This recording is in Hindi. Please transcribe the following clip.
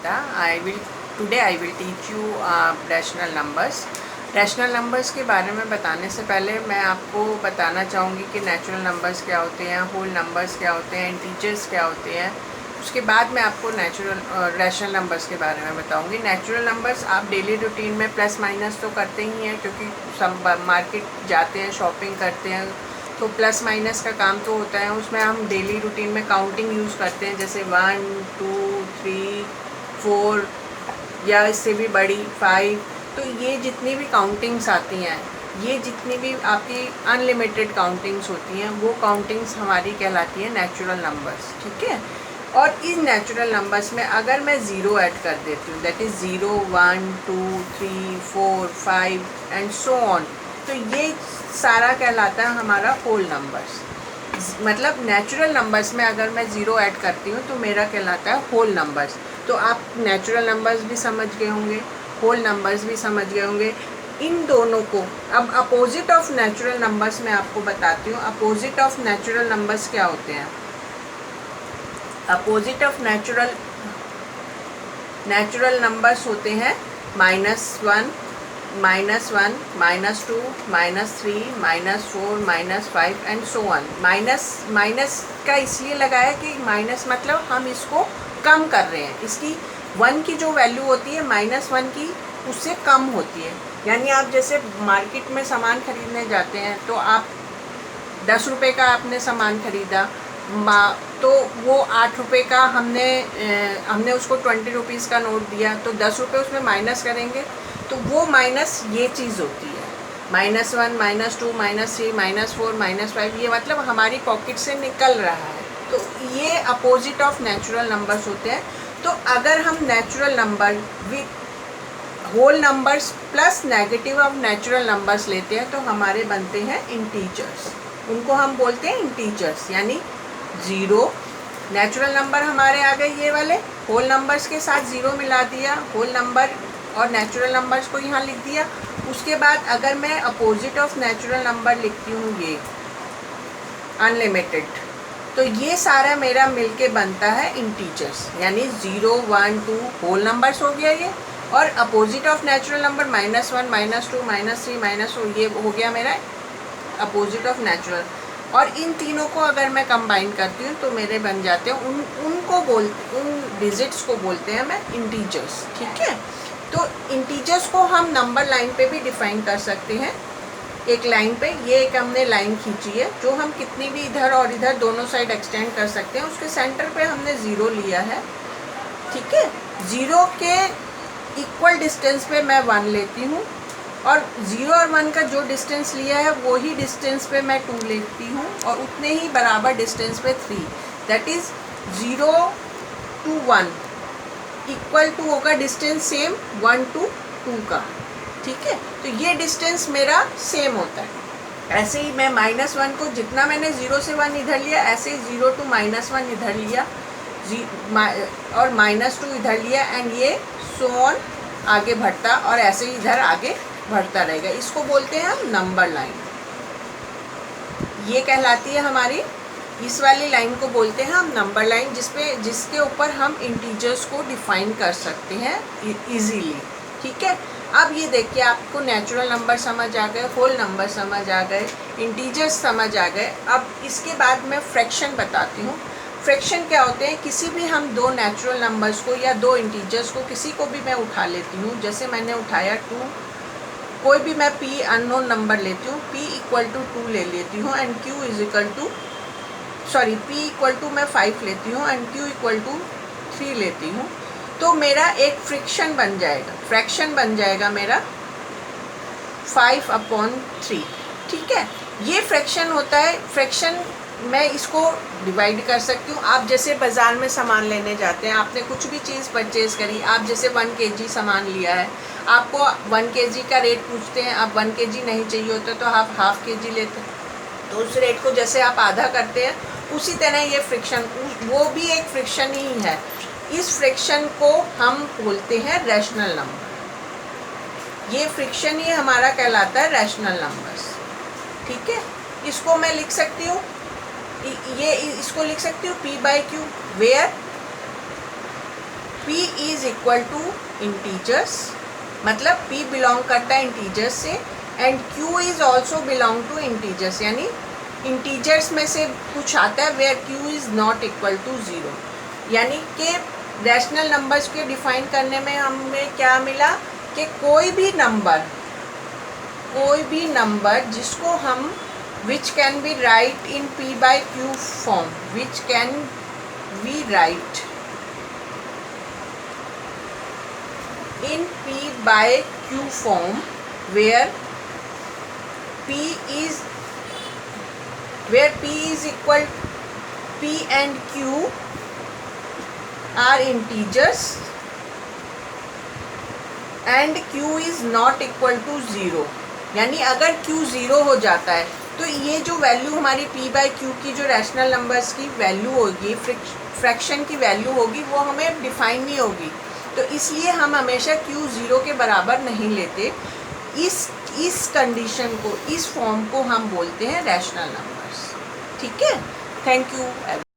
Gupta. Today I will teach you rational numbers. Rational numbers के बारे में बताने से पहले मैं आपको बताना चाहूँगी कि नेचुरल नंबर्स क्या होते हैं, होल नंबर्स क्या होते हैं, इंटीजर्स क्या होते हैं. उसके बाद मैं आपको रैशनल नंबर्स के बारे में बताऊँगी. नेचुरल नंबर्स आप डेली रूटीन में प्लस माइनस तो करते ही हैं, क्योंकि सब मार्केट जाते हैं, शॉपिंग करते हैं, तो प्लस माइनस का काम तो होता है. उसमें हम डेली रूटीन में काउंटिंग यूज़ करते हैं, जैसे 1 2 3 4 या इससे भी बड़ी 5. तो ये जितनी भी काउंटिंग्स आती हैं, ये जितनी भी आपकी अनलिमिटेड काउंटिंग्स होती हैं, वो काउंटिंग्स हमारी कहलाती है नेचुरल नंबर्स. ठीक है. और इन नेचुरल नंबर्स में अगर मैं ज़ीरो ऐड कर देती हूँ, that is 0 1 2 3 4 5 and so on, तो ये सारा कहलाता है हमारा होल नंबर्स. मतलब नेचुरल नंबर्स में अगर मैं ज़ीरो ऐड करती हूँ तो मेरा कहलाता है होल नंबर्स. तो आप नेचुरल नंबर्स भी समझ गए होंगे, होल नंबर्स भी समझ गए होंगे. इन दोनों को अब अपोजिट ऑफ नेचुरल नंबर्स मैं आपको बताती हूँ. अपोजिट ऑफ नेचुरल नंबर्स क्या होते हैं? अपोजिट ऑफ नेचुरल नंबर्स होते हैं -1 -1 -2 -3 -4 -5 एंड सो ऑन. माइनस का इसलिए लगाया कि माइनस मतलब हम इसको कम कर रहे हैं. इसकी 1 की जो वैल्यू होती है -1 की उससे कम होती है. यानी आप जैसे मार्केट में सामान खरीदने जाते हैं, तो आप 10 रुपये का आपने सामान खरीदा, तो वो 8 रुपये का हमने उसको 20 रुपीज़ का नोट दिया, तो 10 रुपये उसमें माइनस करेंगे, तो वो माइनस ये चीज़ होती है. -1 -2 -3 -4 -5, ये मतलब हमारी पॉकेट से निकल रहा है. तो ये अपोजिट ऑफ नेचुरल नंबर्स होते हैं. तो अगर हम natural number with whole numbers plus negative of natural numbers लेते हैं, तो हमारे बनते हैं इंटीजर्स. उनको हम बोलते हैं इंटीजर्स. यानी 0 नेचुरल नंबर हमारे आ गए, ये वाले होल नंबर्स के साथ 0 मिला दिया, होल नंबर और नेचुरल नंबर्स को यहाँ लिख दिया. उसके बाद अगर मैं अपोजिट ऑफ नेचुरल नंबर लिखती हूँ, ये अनलिमिटेड, तो ये सारा मेरा मिलके बनता है इंटीजर्स. यानी 0 1 2 होल नंबर्स हो गया ये, और अपोजिट ऑफ नेचुरल नंबर -1 -2 -3 -4, ये हो गया मेरा अपोजिट ऑफ नेचुरल. और इन तीनों को अगर मैं कंबाइन करती हूँ तो मेरे बन जाते हैं उन डिजिट्स को बोलते हैं मैं इंटीजर्स. ठीक है. तो इंटीजर्स को हम नंबर लाइन पे भी डिफाइन कर सकते हैं. एक लाइन पे ये एक हमने लाइन खींची है, जो हम कितनी भी इधर और इधर दोनों साइड एक्सटेंड कर सकते हैं. उसके सेंटर पे हमने 0 लिया है. ठीक है. 0 के इक्वल डिस्टेंस पे मैं 1 लेती हूँ, और 0 और 1 का जो डिस्टेंस लिया है वही डिस्टेंस पे मैं 2 लेती हूँ, और उतने ही बराबर डिस्टेंस पे 3. That is 0 to 1 equal to होगा डिस्टेंस सेम 1 to 2 का. ठीक है. तो ये डिस्टेंस मेरा सेम होता है. ऐसे ही मैं -1 को जितना मैंने 0 से 1 इधर लिया, ऐसे ही 0 to -1 इधर लिया, और -2 इधर लिया, एंड ये सो ऑन आगे बढ़ता, और ऐसे ही इधर आगे बढ़ता रहेगा. इसको बोलते हैं हम नंबर लाइन. ये कहलाती है हमारी, इस वाली लाइन को बोलते हैं हम नंबर लाइन, जिसके ऊपर हम इंटीजर्स को डिफाइन कर सकते हैं इजीली. ठीक है. अब ये देखिए, आपको नेचुरल नंबर समझ आ गए, होल नंबर समझ आ गए, इंटीजर्स समझ आ गए. अब इसके बाद मैं फ्रैक्शन बताती हूँ. फ्रैक्शन क्या होते हैं? किसी भी हम दो नेचुरल नंबर्स को या दो इंटीजर्स को, किसी को भी मैं उठा लेती हूँ. जैसे मैंने उठाया 2, कोई भी मैं p अननोन नंबर लेती हूँ, p इक्वल टू 2 ले लेती हूँ, and q is equal to p equal to मैं 5 लेती हूँ, एंड q इक्वल टू 3 लेती हूँ. तो मेरा एक फ्रैक्शन बन जाएगा, फ्रैक्शन बन जाएगा मेरा 5/3. ठीक है. ये फ्रैक्शन होता है. फ्रैक्शन मैं इसको डिवाइड कर सकती हूँ. आप जैसे बाज़ार में सामान लेने जाते हैं, आपने कुछ भी चीज़ परचेज़ करी, आप जैसे 1 kg सामान लिया है, आपको 1 kg का रेट पूछते हैं, आप 1 kg नहीं चाहिए होता तो आप ½ kg लेते हैं. तो उस रेट को जैसे आप आधा करते हैं, उसी तरह ये फ्रिक्शन, वो भी एक फ्रिक्शन ही है. इस फ्रिक्शन को हम बोलते हैं रैशनल नंबर. ये फ्रिक्शन ही हमारा कहलाता है रैशनल नंबर्स. ठीक है. इसको मैं लिख सकती हूँ, इसको लिख सकती हूँ p/q, where P is equal to integers, मतलब P बिलोंग करता है इंटीजर्स से, and Q is also belong to integers, यानी इंटीजर्स में से कुछ आता है where Q is not equal to 0। यानी कि रैशनल नंबर्स के डिफाइन करने में हमें क्या मिला कि कोई भी नंबर जिसको हम which can be write in P by Q form, which can we write in P by Q form where P is equal, P and Q are integers and Q is not equal to 0। यानी अगर Q 0 हो जाता है तो ये जो वैल्यू हमारी P by Q की जो रैशनल नंबर्स की वैल्यू होगी, फ्रैक्शन की वैल्यू होगी, वो हमें डिफाइन नहीं होगी। तो इसलिए हम हमेशा Q 0 के बराबर नहीं लेते। इस कंडीशन को, इस फॉर्म को हम बोलते हैं रैशनल नंबर्स। ठीक है, थैंक यू।